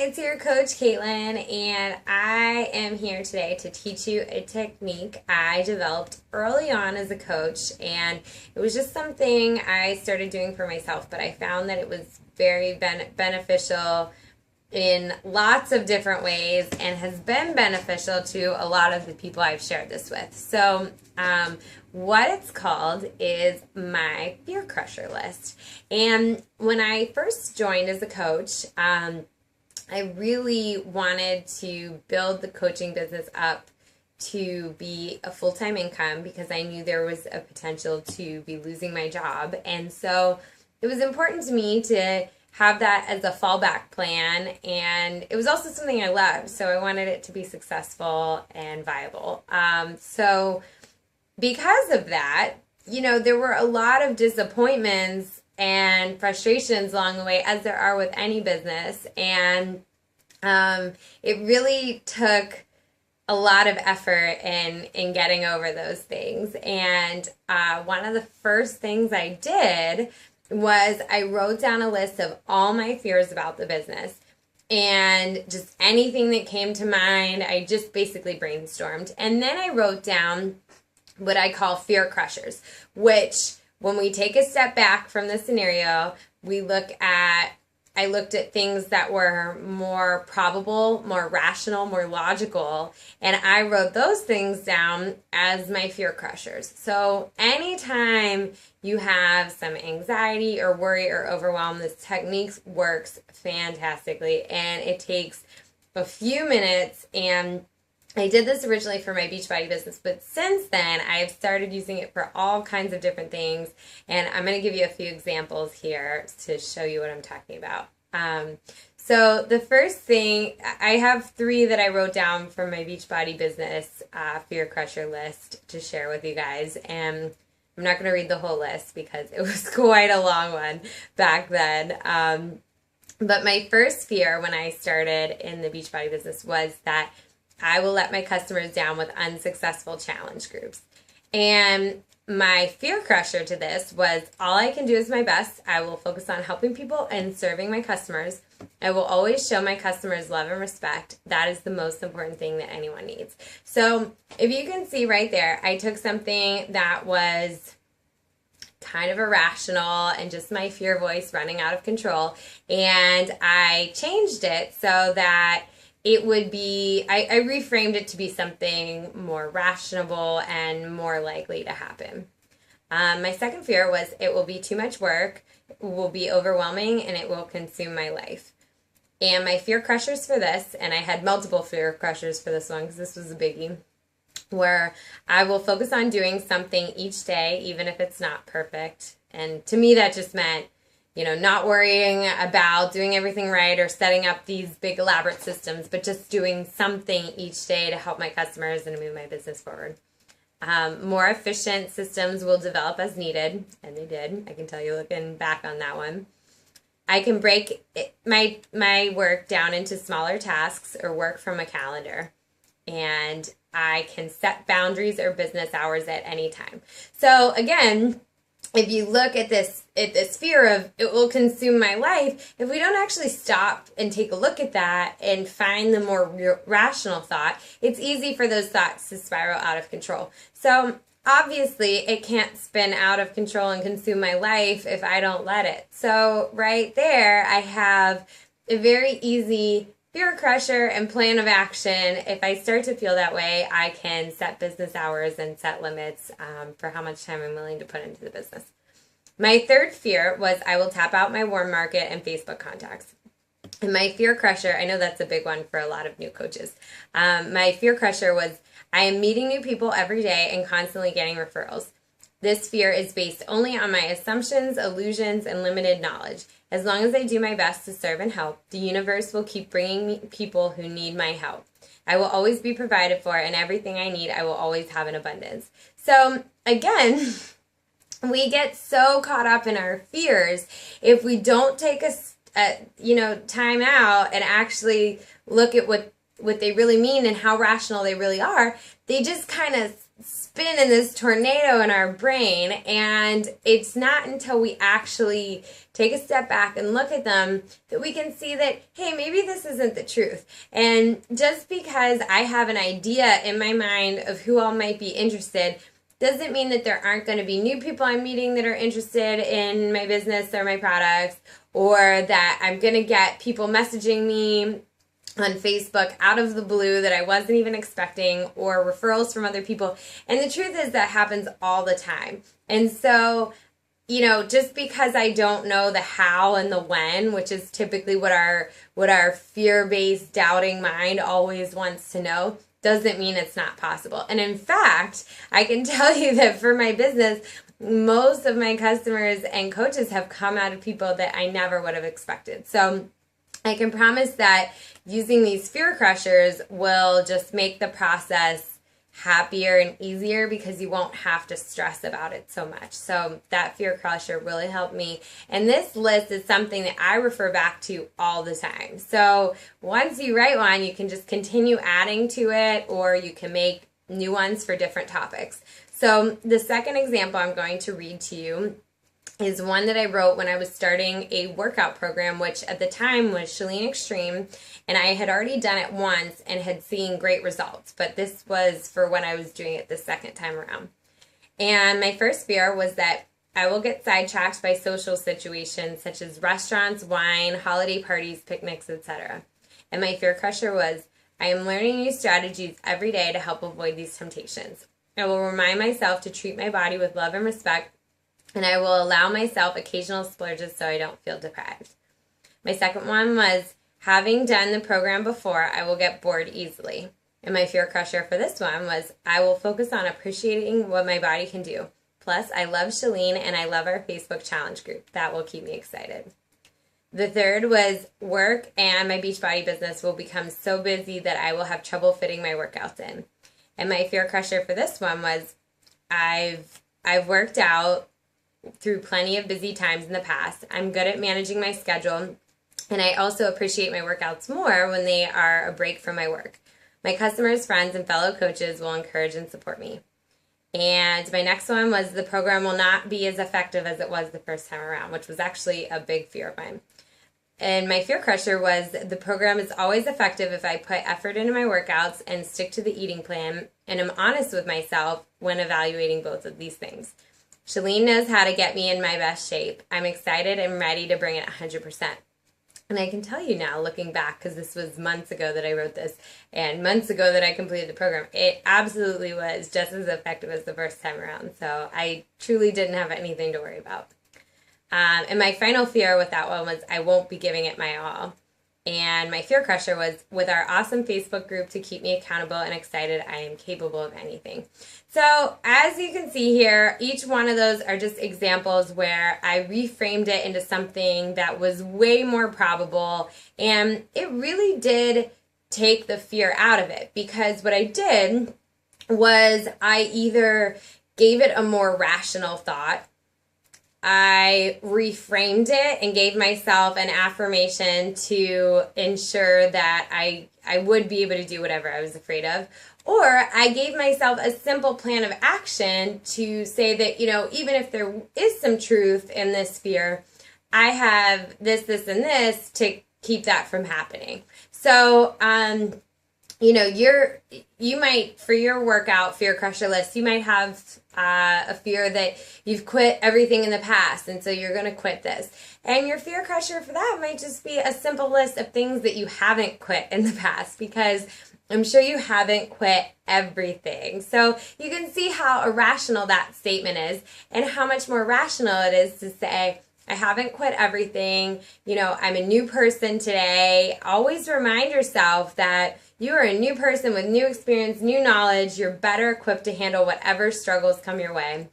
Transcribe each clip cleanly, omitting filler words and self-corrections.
it's your coach Katelyn, and I am here today to teach you a technique I developed early on as a coach, and it was just something I started doing for myself, but I found that it was very beneficial in lots of different ways and has been beneficial to a lot of the people I've shared this with. So what it's called is my fear crusher list. And when I first joined as a coach, I really wanted to build the coaching business up to be a full-time income because I knew there was a potential to be losing my job. And so it was important to me to have that as a fallback plan, and it was also something I loved, so I wanted it to be successful and viable. So because of that, there were a lot of disappointments and frustrations along the way, as there are with any business, and it really took a lot of effort in getting over those things. And one of the first things I did was I wrote down a list of all my fears about the business, and just anything that came to mind, I just basically brainstormed. And then I wrote down what I call fear crushers, which when we take a step back from the scenario, I looked at things that were more probable, more rational, more logical, and I wrote those things down as my fear crushers. So anytime you have some anxiety or worry or overwhelm, this technique works fantastically, and it takes a few minutes. And I did this originally for my Beachbody business, but since then I've started using it for all kinds of different things, and I'm going to give you a few examples here to show you what I'm talking about. So the first thing, I have 3 that I wrote down from my Beachbody business fear crusher list to share with you guys, and I'm not going to read the whole list because it was quite a long one back then. But my first fear when I started in the Beachbody business was that I will let my customers down with unsuccessful challenge groups. And my fear crusher to this was, all I can do is my best. I will focus on helping people and serving my customers. I will always show my customers love and respect. That is the most important thing that anyone needs. So if you can see right there, I took something that was kind of irrational and just my fear voice running out of control, and I changed it so that it would be, I reframed it to be something more rational and more likely to happen. My second fear was it will be too much work, it will be overwhelming, and it will consume my life. And my fear crushers for this, and I had multiple fear crushers for this one because this was a biggie, where I will focus on doing something each day, even if it's not perfect. And to me, that just meant not worrying about doing everything right or setting up these big elaborate systems, but just doing something each day to help my customers and move my business forward. More efficient systems will develop as needed, and they did. I can tell you looking back on that one. I can break my work down into smaller tasks or work from a calendar, and I can set boundaries or business hours at any time. So again, if you look at this fear of it will consume my life, if we don't actually stop and take a look at that and find the more rational thought, it's easy for those thoughts to spiral out of control. So obviously it can't spin out of control and consume my life if I don't let it. So right there, I have a very easy fear crusher and plan of action. If I start to feel that way, I can set business hours and set limits for how much time I'm willing to put into the business. My third fear was I will tap out my warm market and Facebook contacts. And my fear crusher, I know that's a big one for a lot of new coaches. My fear crusher was I am meeting new people every day and constantly getting referrals. This fear is based only on my assumptions, illusions, and limited knowledge. As long as I do my best to serve and help, the universe will keep bringing me people who need my help. I will always be provided for, and everything I need, I will always have in abundance. So again, we get so caught up in our fears if we don't take time out and actually look at what they really mean and how rational they really are. They just kind of spin in this tornado in our brain, and it's not until we actually take a step back and look at them that we can see that, hey, maybe this isn't the truth. And just because I have an idea in my mind of who all might be interested doesn't mean that there aren't going to be new people I'm meeting that are interested in my business or my products, or that I'm going to get people messaging me on Facebook out of the blue that I wasn't even expecting, or referrals from other people. And the truth is that happens all the time. And so, just because I don't know the how and the when, which is typically what our fear-based doubting mind always wants to know, doesn't mean it's not possible. And in fact, I can tell you that for my business, most of my customers and coaches have come out of people that I never would have expected. So I can promise that using these fear crushers will just make the process happier and easier, because you won't have to stress about it so much. So that fear crusher really helped me. And this list is something that I refer back to all the time. So once you write one, you can just continue adding to it, or you can make new ones for different topics. So the second example I'm going to read to you is one that I wrote when I was starting a workout program, which at the time was Chalene Extreme, and I had already done it once and had seen great results, but this was for when I was doing it the second time around. And my first fear was that I will get sidetracked by social situations such as restaurants, wine, holiday parties, picnics, etc. And my fear crusher was, I am learning new strategies every day to help avoid these temptations. I will remind myself to treat my body with love and respect, and I will allow myself occasional splurges so I don't feel deprived. My second one was, having done the program before, I will get bored easily. And my fear crusher for this one was, I will focus on appreciating what my body can do. Plus, I love Chalene and I love our Facebook challenge group. That will keep me excited. The third was, work and my Beachbody business will become so busy that I will have trouble fitting my workouts in. And my fear crusher for this one was, I've worked out through plenty of busy times in the past. I'm good at managing my schedule, and I also appreciate my workouts more when they are a break from my work. My customers, friends, and fellow coaches will encourage and support me. And my next one was, the program will not be as effective as it was the first time around, which was actually a big fear of mine. And my fear crusher was, the program is always effective if I put effort into my workouts and stick to the eating plan, and am honest with myself when evaluating both of these things. Chalene knows how to get me in my best shape. I'm excited and ready to bring it 100%. And I can tell you now, looking back, because this was months ago that I wrote this, and months ago that I completed the program, it absolutely was just as effective as the first time around. So I truly didn't have anything to worry about. And my final fear with that one was, I won't be giving it my all. And my fear crusher was, with our awesome Facebook group to keep me accountable and excited, I am capable of anything. So as you can see here, each one of those are just examples where I reframed it into something that was way more probable, and it really did take the fear out of it, because what I did was I either gave it a more rational thought, I reframed it and gave myself an affirmation to ensure that I would be able to do whatever I was afraid of. Or I gave myself a simple plan of action to say that, even if there is some truth in this fear, I have this, and this to keep that from happening. So, you might, for your workout fear crusher list, you might have a fear that you've quit everything in the past, and so you're going to quit this. And your fear crusher for that might just be a simple list of things that you haven't quit in the past, because I'm sure you haven't quit everything. So you can see how irrational that statement is, and how much more rational it is to say, I haven't quit everything. I'm a new person today. Always remind yourself that you are a new person with new experience, new knowledge. You're better equipped to handle whatever struggles come your way.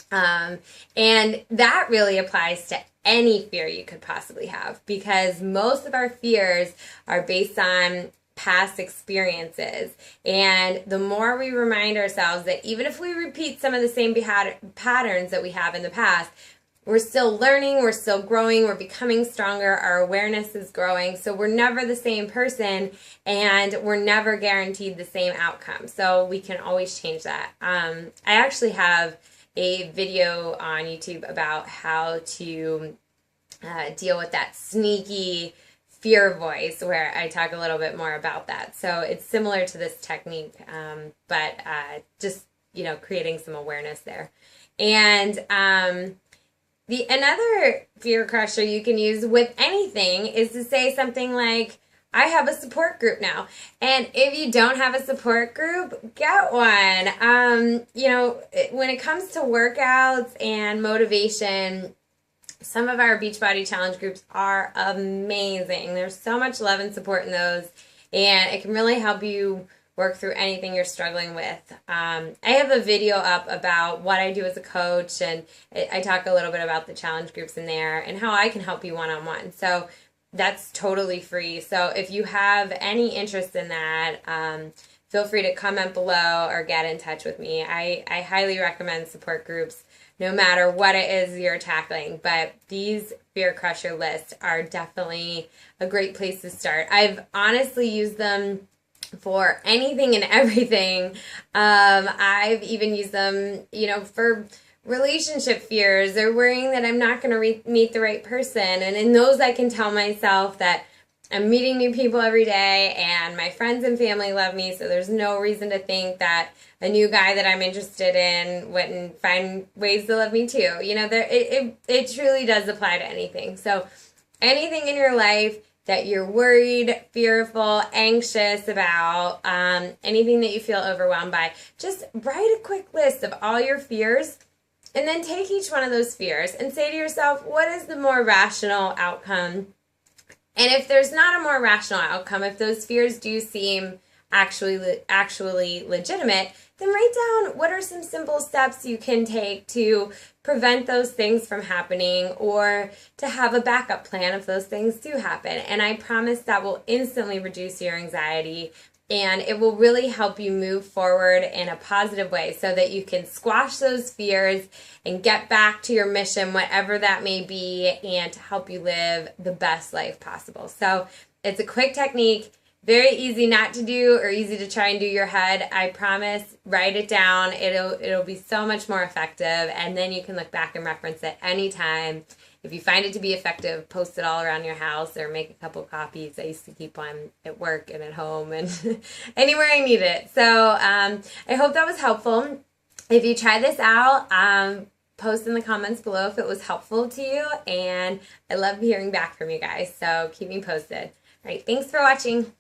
And that really applies to any fear you could possibly have, because most of our fears are based on past experiences. And the more we remind ourselves that even if we repeat some of the same patterns that we have in the past, we're still learning, we're still growing, we're becoming stronger, our awareness is growing. So we're never the same person, and we're never guaranteed the same outcome. So we can always change that. I actually have a video on YouTube about how to deal with that sneaky fear voice, where I talk a little bit more about that. So it's similar to this technique, but just, creating some awareness there. And another fear crusher you can use with anything is to say something like, I have a support group now. And if you don't have a support group, get one. When it comes to workouts and motivation, some of our Beachbody Challenge groups are amazing. There's so much love and support in those, and it can really help you work through anything you're struggling with. I have a video up about what I do as a coach, and I talk a little bit about the challenge groups in there and how I can help you one-on-one. So that's totally free. So if you have any interest in that, feel free to comment below or get in touch with me. I highly recommend support groups, no matter what it is you're tackling. But these fear crusher lists are definitely a great place to start. I've honestly used them for anything and everything. I've even used them, for relationship fears or worrying that I'm not going to meet the right person. And in those, I can tell myself that I'm meeting new people every day, and my friends and family love me, so there's no reason to think that a new guy that I'm interested in wouldn't find ways to love me too. It truly does apply to anything. So anything in your life that you're worried, fearful, anxious about, anything that you feel overwhelmed by, just write a quick list of all your fears, and then take each one of those fears and say to yourself, what is the more rational outcome? And if there's not a more rational outcome, if those fears do seem actually legitimate, then write down what are some simple steps you can take to prevent those things from happening, or to have a backup plan if those things do happen. And I promise that will instantly reduce your anxiety, and it will really help you move forward in a positive way so that you can squash those fears and get back to your mission, whatever that may be, and to help you live the best life possible. So it's a quick technique, very easy not to do or easy to try and do your head. I promise, write it down. It'll be so much more effective, and then you can look back and reference it anytime. If you find it to be effective, post it all around your house or make a couple copies. I used to keep one at work and at home and anywhere I need it. So I hope that was helpful. If you try this out, post in the comments below if it was helpful to you. And I love hearing back from you guys. So keep me posted. All right, thanks for watching.